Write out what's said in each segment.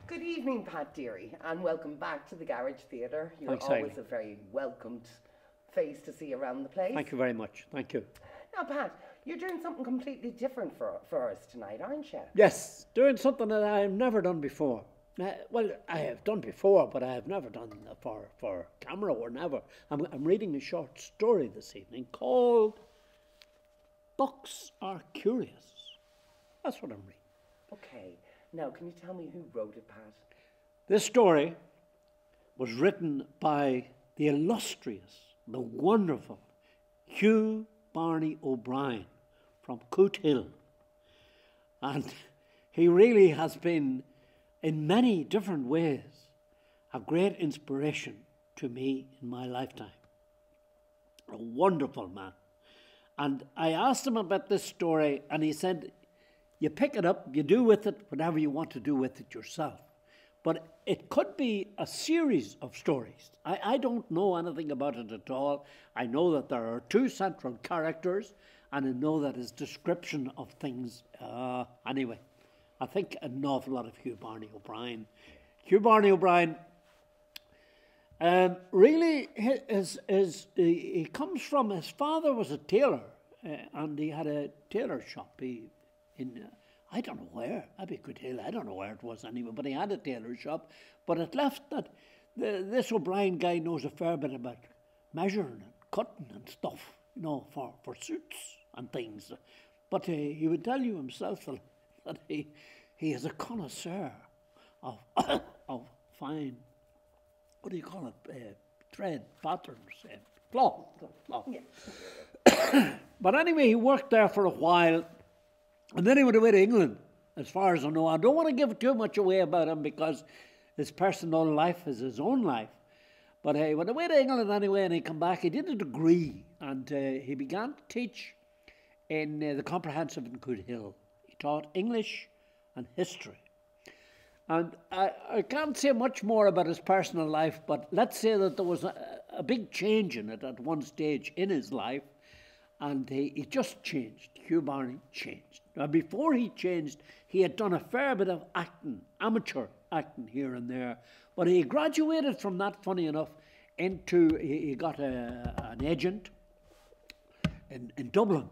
Good evening, Pat Deery, and welcome back to the Garage Theatre. You're Thanks, always Hayley. a very welcomed face to see around the place. Thank you very much. Thank you. Now, Pat, you're doing something completely different for us tonight, aren't you? Yes, doing something that I have never done before. Well, I have done before, but I have never done for camera or never. I'm reading a short story this evening called Books Are Curious. That's what I'm reading. Okay. Now, can you tell me who wrote it, Pat? This story was written by the illustrious, the wonderful Hugh Barney O'Brien from Coot Hill. And he really has been, in many different ways, a great inspiration to me in my lifetime. A wonderful man. And I asked him about this story, and he said, you pick it up, you do with it whatever you want to do with it yourself. But it could be a series of stories. I don't know anything about it at all. I know that there are two central characters, and I know that his description of things. Anyway, I think an awful lot of Hugh Barney O'Brien. Hugh Barney O'Brien really he comes from, his father was a tailor, and he had a tailor shop. I don't know where, maybe Coot Hill, I don't know where it was anyway, but he had a tailor shop. But it left that this O'Brien guy knows a fair bit about measuring and cutting and stuff, you know, for suits and things. But he would tell you himself that he is a connoisseur of of fine, what do you call it, thread, patterns, cloth. Yeah. But anyway, he worked there for a while. And then he went away to England, as far as I know. I don't want to give too much away about him because his personal life is his own life. But he went away to England anyway, and he came back. He did a degree, and he began to teach in the comprehensive in Coot Hill. He taught English and history. And I can't say much more about his personal life, but let's say that there was a big change in it at one stage in his life. And he just changed. Hugh Barney changed. Now, before he changed, he had done a fair bit of acting, amateur acting here and there. But he graduated from that, funny enough, into, he got an agent in Dublin.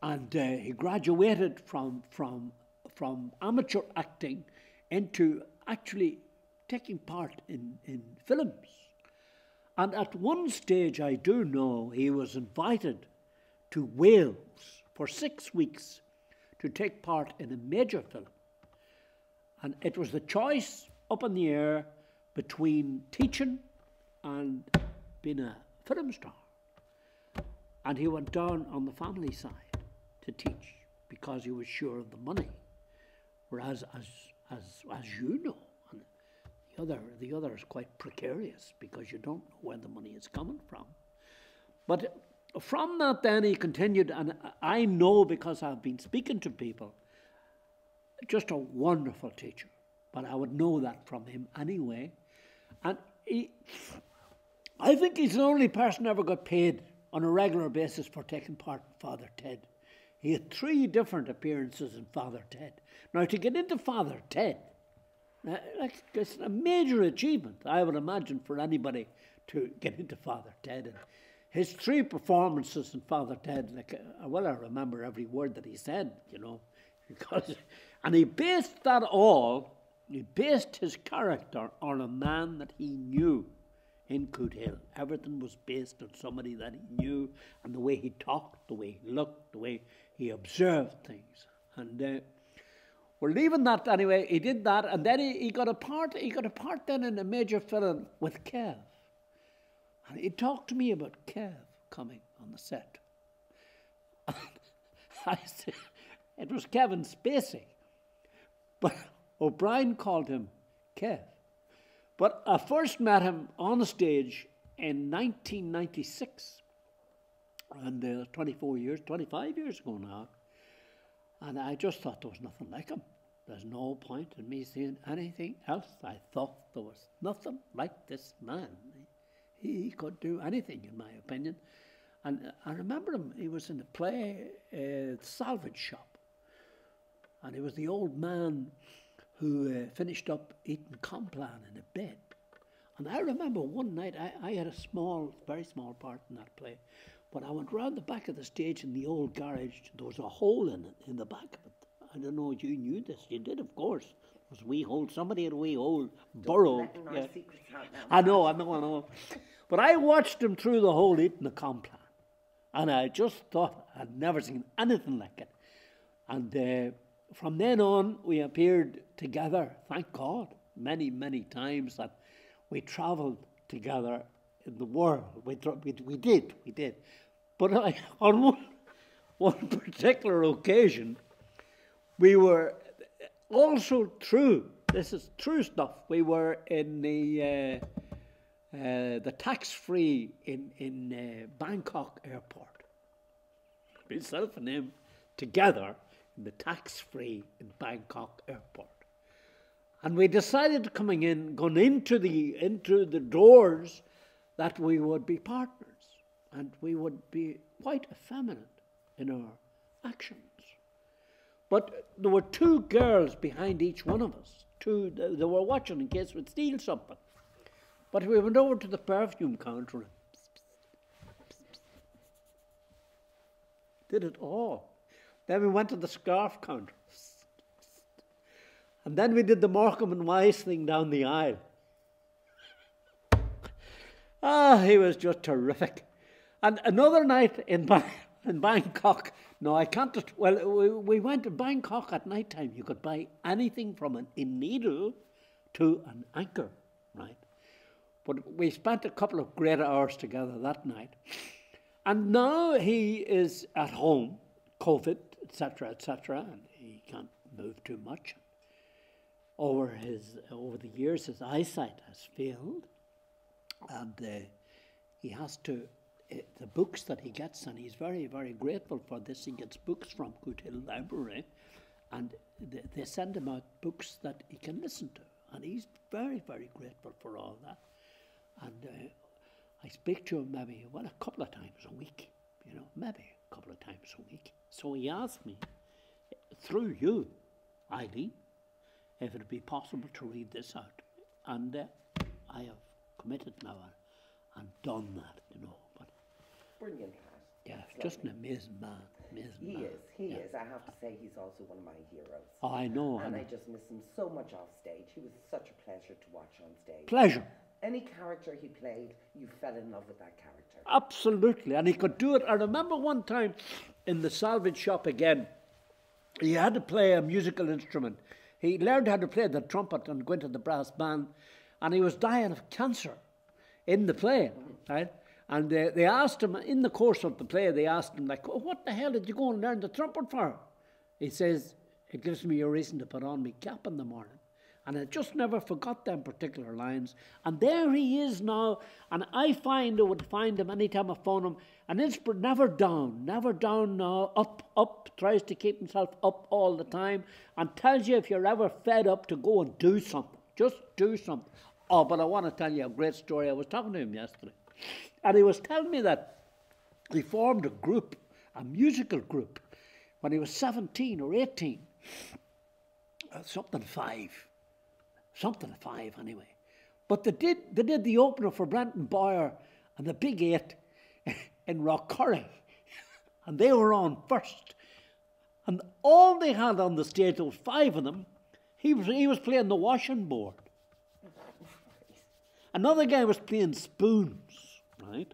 And he graduated from amateur acting into actually taking part in films. And at one stage, I do know, he was invited to Wales for 6 weeks to take part in a major film. And it was the choice up in the air between teaching and being a film star. And he went down on the family side to teach because he was sure of the money. Whereas, as you know, and the other is quite precarious because you don't know where the money is coming from. But from that then he continued, and I know because I've been speaking to people, just a wonderful teacher. But I would know that from him anyway. And I think he's the only person ever got paid on a regular basis for taking part in Father Ted. He had 3 different appearances in Father Ted. Now, to get into Father Ted, it's a major achievement, I would imagine, for anybody to get into Father Ted. And his 3 performances in Father Ted, I remember every word that he said, you know, and he based his character on a man that he knew in Coot Hill. Everything was based on somebody that he knew, and the way he talked, the way he looked, the way he observed things. And we're leaving that anyway. He did that, and then he got a part. He got a part then in a major film with Kev. And he talked to me about Kev coming on the set. And I said, it was Kevin Spacey. But O'Brien called him Kev. But I first met him on the stage in 1996. And 25 years ago now. And I just thought there was nothing like him. There's no point in me saying anything else. I thought there was nothing like this man. He could do anything, in my opinion. And I remember him, he was in a play, Salvage Shop. And he was the old man who finished up eating Complan in a bed. And I remember one night, I had a very small part in that play, but I went round the back of the stage in the old garage. There was a hole in it, in the back of it. I don't know if you knew this. You did, of course. There was a wee hole. Somebody had a wee hole burrowed. Our secrets out now. I know. But I watched him through the hole eating the Complan. And I just thought I'd never seen anything like it. And from then on, we appeared together, thank God, many, many times that we travelled together in the world. We did. But on one particular occasion, we were also this is true stuff, we were in the tax-free in Bangkok airport. Myself and him together in the tax-free in Bangkok airport. And we decided going into the doors that we would be partners and we would be quite effeminate in our actions. But there were two girls behind each one of us. They were watching in case we'd steal something. But we went over to the perfume counter and did it all. Then we went to the scarf counter. And then we did the Morecambe and Wise thing down the aisle. He was just terrific. And another night in Bangkok, no, I can't. We went to Bangkok at night time. You could buy anything from a needle to an anchor, right? But we spent a couple of great hours together that night. And now he is at home, COVID, etc., and he can't move too much. Over the years, his eyesight has failed, and he has to. The books that he gets, and he's very, very grateful for this. He gets books from Good Hill Library, and they send him out books that he can listen to, and he's very, very grateful for all that. And I speak to him maybe a couple of times a week, maybe a couple of times a week. So he asked me, through you, Eileen, if it would be possible to read this out. And I have committed now and done that, But brilliant. Yeah, just an amazing man. He is. I have to say he's also one of my heroes. Oh, I know. And I just miss him so much off stage. He was such a pleasure to watch on stage. Pleasure. Any character he played, you fell in love with that character. Absolutely. And he could do it. I remember one time in the salvage shop again, he had to play a musical instrument. He learned how to play the trumpet and go into the brass band, and he was dying of cancer in the play, right? And they asked him, in the course of the play, they asked him, like, what the hell did you go and learn the trumpet for? He says, it gives me a reason to put on my cap in the morning. And I just never forgot them particular lines. And there he is now, and I would find him anytime I phone him, and never down now, up, tries to keep himself up all the time, and tells you if you're ever fed up to go and do something. Just do something. Oh, but I want to tell you a great story. I was talking to him yesterday, and he was telling me that he formed a musical group, when he was 17 or 18. Something five anyway. But they did the opener for Brenton Boyer and the Big Eight in Rockcurry, and they were on first. And all they had on the stage, there was five of them. He was playing the washing board. Another guy was playing spoons, right?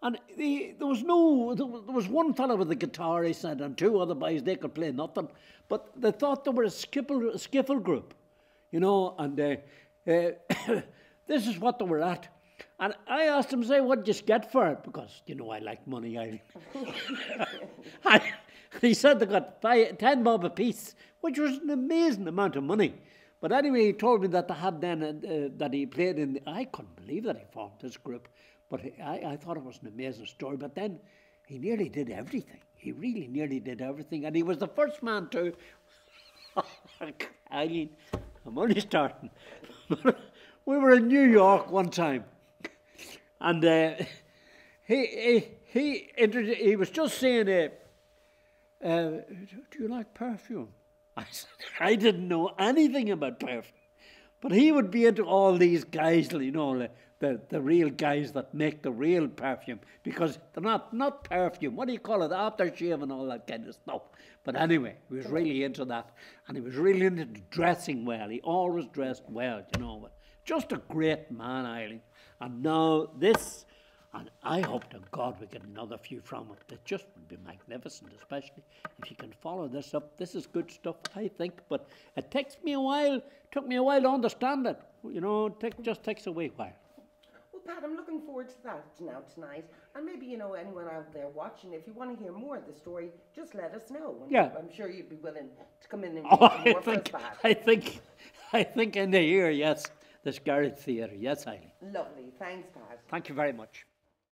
And there was one fellow with the guitar, he said, and two other boys, they could play nothing. But they thought they were a skiffle group, and this is what they were at. And I asked him, what did you get for it? Because, I like money. He said they got 10 bob a piece, which was an amazing amount of money. But anyway, he told me that they had then, that he played in, I couldn't believe that he formed this group. But I thought it was an amazing story. But then he nearly did everything. He really nearly did everything. And he was the first man to... Eileen, I'm only starting. We were in New York one time. And he was just saying, do you like perfume? I said, I didn't know anything about perfume. But he would be into all these guys, you know, the real guys that make the real perfume, because they're not perfume. What do you call it? Aftershave and all that kind of stuff. But anyway, he was really into that, and he was really into dressing well. He always dressed well, you know. Just a great man, Eileen. And now this, and I hope to God we get another few from it. It just would be magnificent, especially if you can follow this up. This is good stuff, I think, but it took me a while to understand it. You know, just takes a wee while. Well, Pat, I'm looking forward to that now tonight. And maybe, you know, anyone out there watching, if you want to hear more of the story, just let us know. And yeah. I'm sure you'd be willing to come in and Oh, read more for us, Pat. I think in the year, yes, this Garrett Theatre. Yes, Eileen. Lovely. Thanks, Pat. Thank you very much.